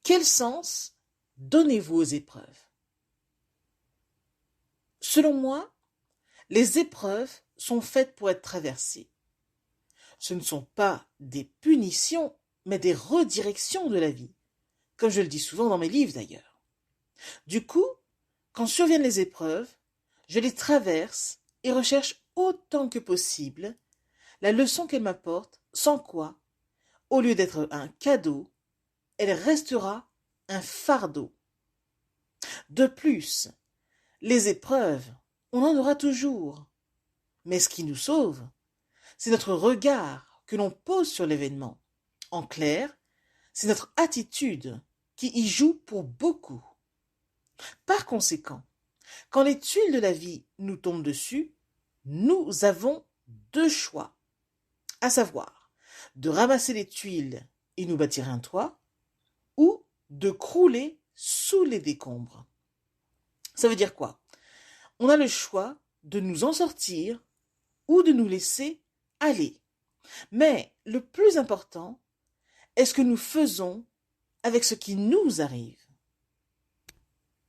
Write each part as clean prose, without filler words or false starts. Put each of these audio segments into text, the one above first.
Quel sens donnez-vous aux épreuves? Selon moi, les épreuves sont faites pour être traversées. Ce ne sont pas des punitions, mais des redirections de la vie, comme je le dis souvent dans mes livres d'ailleurs. Du coup, quand surviennent les épreuves, je les traverse et recherche autant que possible la leçon qu'elles m'apportent, sans quoi, au lieu d'être un cadeau, elle restera un fardeau. De plus, les épreuves, on en aura toujours. Mais ce qui nous sauve, c'est notre regard que l'on pose sur l'événement. En clair, c'est notre attitude qui y joue pour beaucoup. Par conséquent, quand les tuiles de la vie nous tombent dessus, nous avons deux choix, à savoir de ramasser les tuiles et nous bâtir un toit, ou de crouler sous les décombres. Ça veut dire quoi? On a le choix de nous en sortir ou de nous laisser aller. Mais le plus important est ce que nous faisons avec ce qui nous arrive.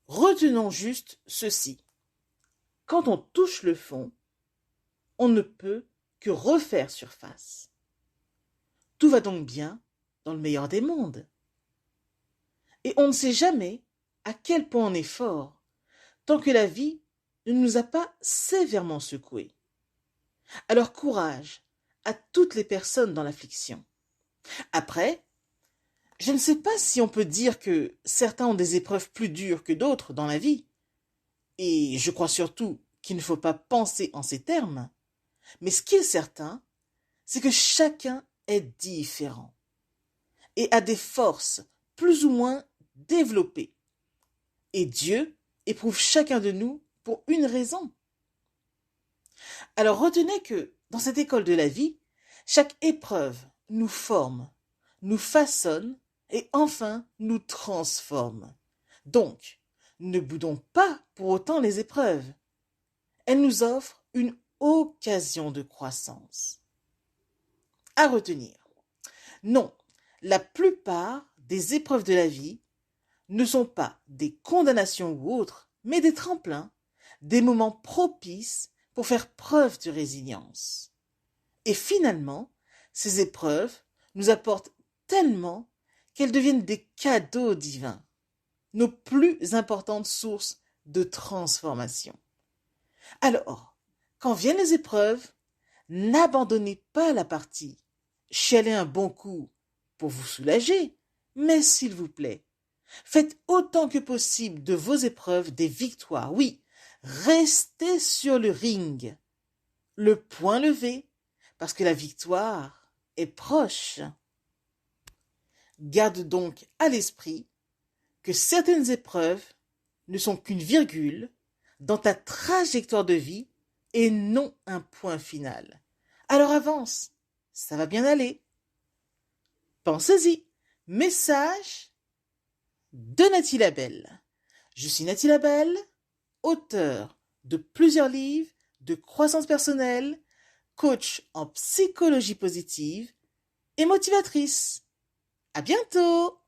Retenons juste ceci. Quand on touche le fond, on ne peut que refaire surface. Tout va donc bien dans le meilleur des mondes. Et on ne sait jamais à quel point on est fort tant que la vie ne nous a pas sévèrement secoués. Alors courage à toutes les personnes dans l'affliction. Après, je ne sais pas si on peut dire que certains ont des épreuves plus dures que d'autres dans la vie. Et je crois surtout qu'il ne faut pas penser en ces termes. Mais ce qui est certain, c'est que chacun est différent et a des forces plus ou moins développées. Et Dieu éprouve chacun de nous pour une raison. Alors retenez que dans cette école de la vie, chaque épreuve nous forme, nous façonne et enfin nous transforme. Donc, ne boudons pas pour autant les épreuves. Elles nous offrent une occasion de croissance. À retenir. Non, la plupart des épreuves de la vie ne sont pas des condamnations ou autres, mais des tremplins, des moments propices pour faire preuve de résilience. Et finalement, ces épreuves nous apportent tellement qu'elles deviennent des cadeaux divins, nos plus importantes sources de transformation. Alors, quand viennent les épreuves, n'abandonnez pas la partie. Chialez un bon coup pour vous soulager, mais s'il vous plaît, faites autant que possible de vos épreuves des victoires. Oui, restez sur le ring, le poing levé, parce que la victoire est proche. Garde donc à l'esprit que certaines épreuves ne sont qu'une virgule dans ta trajectoire de vie et non un point final. Alors avance, ça va bien aller. Pensez-y. Message de Nathalie Labelle. Je suis Nathalie Labelle, auteure de plusieurs livres de croissance personnelle, coach en psychologie positive et motivatrice. À bientôt!